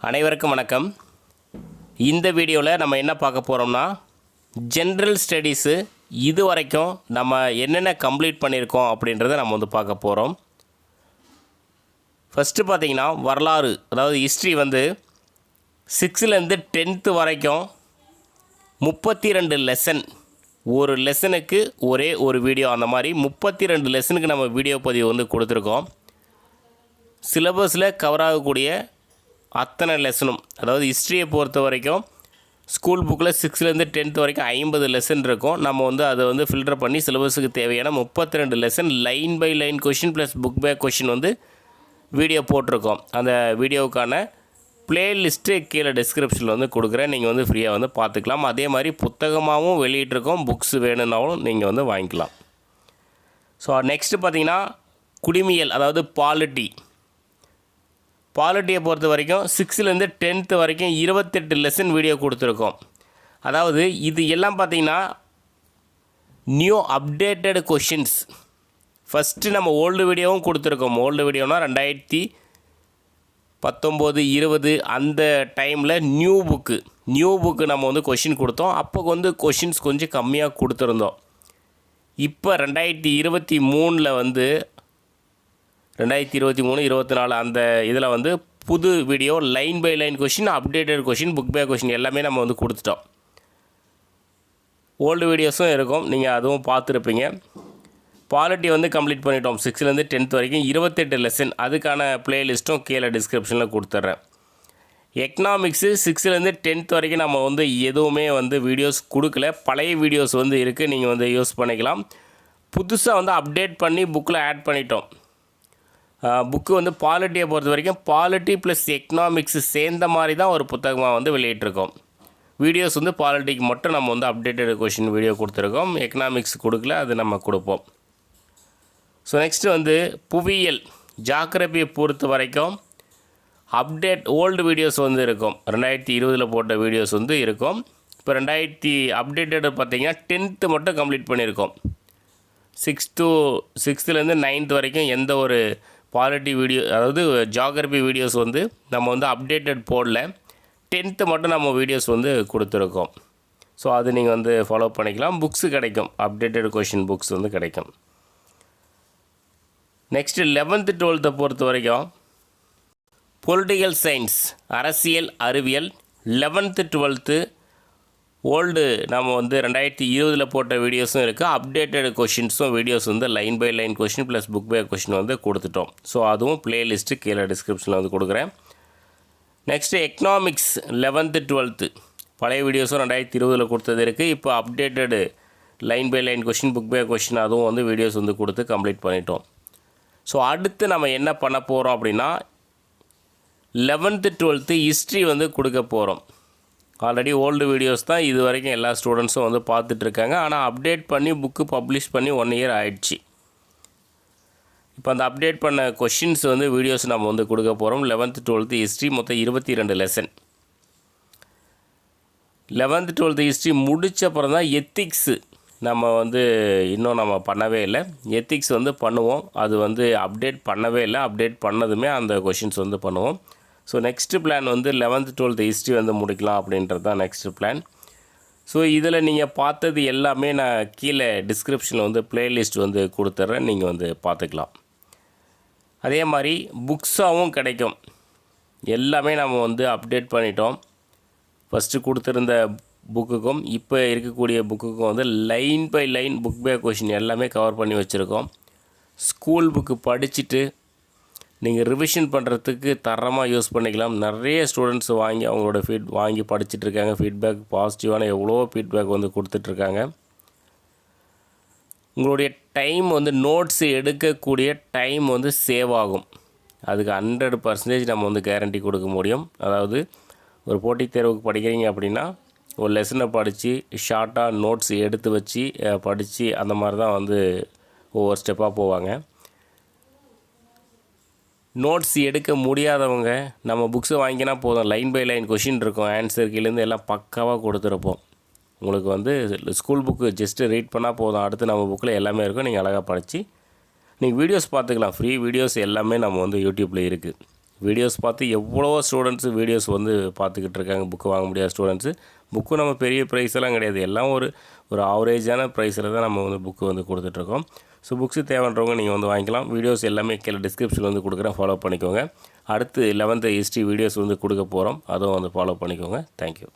அனைவருக்கும் வணக்கம். இந்த வீடியோவில் நம்ம என்ன பார்க்க போகிறோம்னா, ஜென்ரல் ஸ்டடீஸு இது வரைக்கும் நம்ம என்னென்ன கம்ப்ளீட் பண்ணியிருக்கோம் அப்படின்றத நம்ம வந்து பார்க்க போகிறோம். ஃபஸ்ட்டு பார்த்திங்கன்னா வரலாறு, அதாவது ஹிஸ்ட்ரி வந்து 6லேருந்து 10th வரைக்கும் 32 லெசன். ஒரு லெசனுக்கு ஒரே ஒரு வீடியோ, அந்த மாதிரி 32 லெசனுக்கு நம்ம வீடியோ பதிவு வந்து கொடுத்துருக்கோம். சிலபஸில் கவர் ஆகக்கூடிய அத்தனை லெசனும், அதாவது ஹிஸ்ட்ரியை பொறுத்த வரைக்கும் ஸ்கூல் புக்கில் 6லேருந்து 10th வரைக்கும் 50 லெசன் இருக்கும். நம்ம வந்து அதை வந்து ஃபில்டர் பண்ணி சிலபஸுக்கு தேவையான 32 lesson line by line question plus book back question வந்து வீடியோ போட்டிருக்கோம். அந்த வீடியோவுக்கான ப்ளேலிஸ்ட்டு கீழே டிஸ்கிரிப்ஷனில் வந்து கொடுக்குறேன். நீங்கள் வந்து ஃப்ரீயாக வந்து பார்த்துக்கலாம். அதே மாதிரி புத்தகமாகவும் வெளியிட்டிருக்கோம். புக்ஸ் வேணும்னாலும் நீங்கள் வந்து வாங்கிக்கலாம். ஸோ நெக்ஸ்ட்டு பார்த்திங்கன்னா குடிமியல், அதாவது பாலிட்டியை பொறுத்த வரைக்கும் 6லேருந்து 10th வரைக்கும் 28 லெசன் வீடியோ கொடுத்துருக்கோம். அதாவது இது எல்லாம் பார்த்திங்கன்னா நியூ அப்டேட்டட் கொஷின்ஸ். ஃபஸ்ட்டு நம்ம ஓல்டு வீடியோவும் கொடுத்துருக்கோம். ஓல்டு வீடியோனால் 2019, 20 அந்த டைமில் நியூ புக்கு நம்ம வந்து கொஷின் கொடுத்தோம். அப்போ வந்து கொஷின்ஸ் கொஞ்சம் கம்மியாக கொடுத்துருந்தோம். இப்போ 2023 வந்து 2023, 24 அந்த இதில் வந்து புது video line by line question, updated question, book back question எல்லாமே நம்ம வந்து கொடுத்துட்டோம். ஓல்டு வீடியோஸும் இருக்கும், நீங்கள் அதுவும் பார்த்துருப்பீங்க. பாலிட்டி வந்து கம்ப்ளீட் பண்ணிட்டோம். 6லேருந்து 10th வரைக்கும் 28 லெசன். அதுக்கான ப்ளேலிஸ்ட்டும் கீழே டிஸ்கிரிப்ஷனில் கொடுத்துட்றேன். எக்கனாமிக்ஸு 6லேருந்து 10th வரைக்கும் நம்ம வந்து எதுவுமே வந்து வீடியோஸ் கொடுக்கல. பழைய வீடியோஸ் வந்து இருக்குது, நீங்கள் வந்து யூஸ் பண்ணிக்கலாம். புதுசாக வந்து அப்டேட் பண்ணி புக்கில் ஆட் பண்ணிட்டோம். புக்கு வந்து பாலிட்டியை பொறுத்த வரைக்கும் பாலிட்டி ப்ளஸ் எக்கனாமிக்ஸு சேர்ந்த மாதிரி தான் ஒரு புத்தகமாக வந்து வெளியிட்டிருக்கோம். வீடியோஸ் வந்து பாலிட்டிக்கு மட்டும் நம்ம வந்து அப்டேட்டட் கொஷின் வீடியோ கொடுத்துருக்கோம். எக்கனாமிக்ஸ் கொடுக்கல, அது நம்ம கொடுப்போம். ஸோ நெக்ஸ்ட்டு வந்து புவியியல், ஜாகிரபியை பொறுத்த வரைக்கும் ஓல்டு வீடியோஸ் வந்து இருக்கும். 2020 போட்ட வீடியோஸ் வந்து இருக்கும். இப்போ அப்டேட்டட் பார்த்திங்கன்னா 10th மட்டும் கம்ப்ளீட் பண்ணியிருக்கோம். 6லேருந்து 9th வரைக்கும் எந்த ஒரு பாலிட்டி வீடியோ, அதாவது ஜியாகிரபி வீடியோஸ் வந்து நம்ம வந்து அப்டேட்டட் போடல. 10th மட்டும் நம்ம வீடியோஸ் வந்து கொடுத்துருக்கோம். ஸோ அது நீங்கள் வந்து ஃபாலோ பண்ணிக்கலாம். புக்ஸு கிடைக்கும், அப்டேட்டட் கொஷின் புக்ஸ் வந்து கிடைக்கும். நெக்ஸ்ட்டு 11th 12th பொறுத்த வரைக்கும் பொலிட்டிக்கல் சயின்ஸ், அரசியல் அறிவியல் 11th 12th ஓல்டு நம்ம வந்து 2020 போட்ட வீடியோஸும் இருக்குது. அப்டேட்டட் கொஷின்ஸும் வீடியோஸ் வந்து line by line question plus book back question வந்து கொடுத்துட்டோம். ஸோ அதுவும் ப்ளேலிஸ்ட்டு கீழே டிஸ்கிரிப்ஷனில் வந்து கொடுக்குறேன். நெக்ஸ்ட்டு எக்கனாமிக்ஸ் 11th 12th பழைய வீடியோஸும் 2020 கொடுத்தது இருக்குது. இப்போ updated line by line question, book back question அதுவும் வந்து வீடியோஸ் வந்து கொடுத்து கம்ப்ளீட் பண்ணிட்டோம். ஸோ அடுத்து நம்ம என்ன பண்ண போகிறோம் அப்படின்னா 11th 12th ஹிஸ்ட்ரி வந்து கொடுக்க போகிறோம். ஆல்ரெடி ஓல்டு வீடியோஸ் தான் இது வரைக்கும் எல்லா ஸ்டூடெண்ட்ஸும் வந்து பார்த்துட்ருக்காங்க. ஆனால் அப்டேட் பண்ணி புக்கு பப்ளிஷ் பண்ணி 1 year ஆகிடுச்சு. இப்போ அந்த அப்டேட் பண்ண கொஷின்ஸ் வந்து வீடியோஸ் நம்ம வந்து கொடுக்க போகிறோம். 11th 12th ஹிஸ்ட்ரி மொத்தம் 22 லெசன். 11th 12th ஹிஸ்ட்ரி முடித்த அப்புறம் தான் எத்திக்ஸு நம்ம வந்து இன்னும் நம்ம பண்ணவே இல்லை. எத்திக்ஸ் வந்து பண்ணுவோம். அது வந்து அப்டேட் பண்ணவே இல்லை. அப்டேட் பண்ணதுமே அந்த கொஷின்ஸ் வந்து பண்ணுவோம். ஸோ நெக்ஸ்ட்டு பிளான் வந்து 11th 12th ஹிஸ்ட்ரி வந்து முடிக்கலாம் அப்படின்றது தான் நெக்ஸ்ட்டு பிளான். ஸோ இதில் நீங்கள் பார்த்தது எல்லாமே நான் கீழே டிஸ்கிரிப்ஷனில் வந்து ப்ளேலிஸ்ட் வந்து கொடுத்துட்றேன், நீங்கள் வந்து பார்த்துக்கலாம். அதே மாதிரி புக்ஸாகவும் கிடைக்கும். எல்லாமே நம்ம வந்து அப்டேட் பண்ணிட்டோம். ஃபஸ்ட்டு கொடுத்துருந்த புக்குக்கும் இப்போ இருக்கக்கூடிய புக்குக்கும் வந்து line by line book back question எல்லாமே கவர் பண்ணி வச்சுருக்கோம். ஸ்கூல் புக்கு படிச்சுட்டு நீங்கள் ரிவிஷன் பண்ணுறதுக்கு தரமாக யூஸ் பண்ணிக்கலாம். நிறைய ஸ்டூடெண்ட்ஸ் வாங்கி அவங்களோட வாங்கி படிச்சுட்ருக்காங்க. ஃபீட்பேக் பாசிட்டிவான எவ்வளோ ஃபீட்பேக் வந்து கொடுத்துட்ருக்காங்க. உங்களுடைய டைம் வந்து நோட்ஸ் எடுக்கக்கூடிய டைம் வந்து சேவ் ஆகும். அதுக்கு 100% நம்ம வந்து கேரண்டி கொடுக்க முடியும். அதாவது ஒரு போட்டித் தேர்வுக்கு படிக்கிறீங்க அப்படின்னா ஒரு லெசனை படித்து ஷார்ட்டாக நோட்ஸ் எடுத்து வச்சு படித்து அந்த மாதிரி தான் வந்து ஒவ்வொரு ஸ்டெப்பாக போவாங்க. நோட்ஸ் எடுக்க முடியாதவங்க நம்ம புக்ஸை வாங்கினா போதும். லைன் பை லைன் கொஷின் இருக்கும், ஆன்சர் கீழேருந்து எல்லாம் பக்காவாக கொடுத்துருப்போம். உங்களுக்கு வந்து ஸ்கூல் புக்கு ஜஸ்ட்டு ரீட் பண்ணால் போதும். அடுத்து நம்ம புக்கில் எல்லாமே இருக்கும். நீங்கள் அழகாக படித்து நீங்கள் வீடியோஸ் பார்த்துக்கலாம். ஃப்ரீ வீடியோஸ் எல்லாமே நம்ம வந்து யூடியூப்பில் இருக்குது. வீடியோஸ் பார்த்து எவ்வளோ ஸ்டூடெண்ட்ஸு வீடியோஸ் வந்து பார்த்துக்கிட்டு இருக்காங்க, புக்கு வாங்க முடியாத ஸ்டூடெண்ட்ஸு. புக்கு நம்ம பெரிய ப்ரைஸ் எல்லாம் கிடையாது, எல்லாம் ஒரு ஆவரேஜான ப்ரைஸில் தான் நம்ம வந்து புக்கு வந்து கொடுத்துட்ருக்கோம். ஸோ புக்ஸு தேவைன்றவங்க நீங்கள் வந்து வாங்கிக்கலாம். வீடியோஸ் எல்லாமே கீழே டிஸ்கிரிப்ஷனில் வந்து கொடுக்குறேன், ஃபாலோ பண்ணிக்கோங்க. அடுத்து 11th ஹிஸ்ட்ரி வீடியோஸ் வந்து கொடுக்க போகிறோம், அதுவும் வந்து ஃபாலோ பண்ணிக்கோங்க. தேங்க்யூ.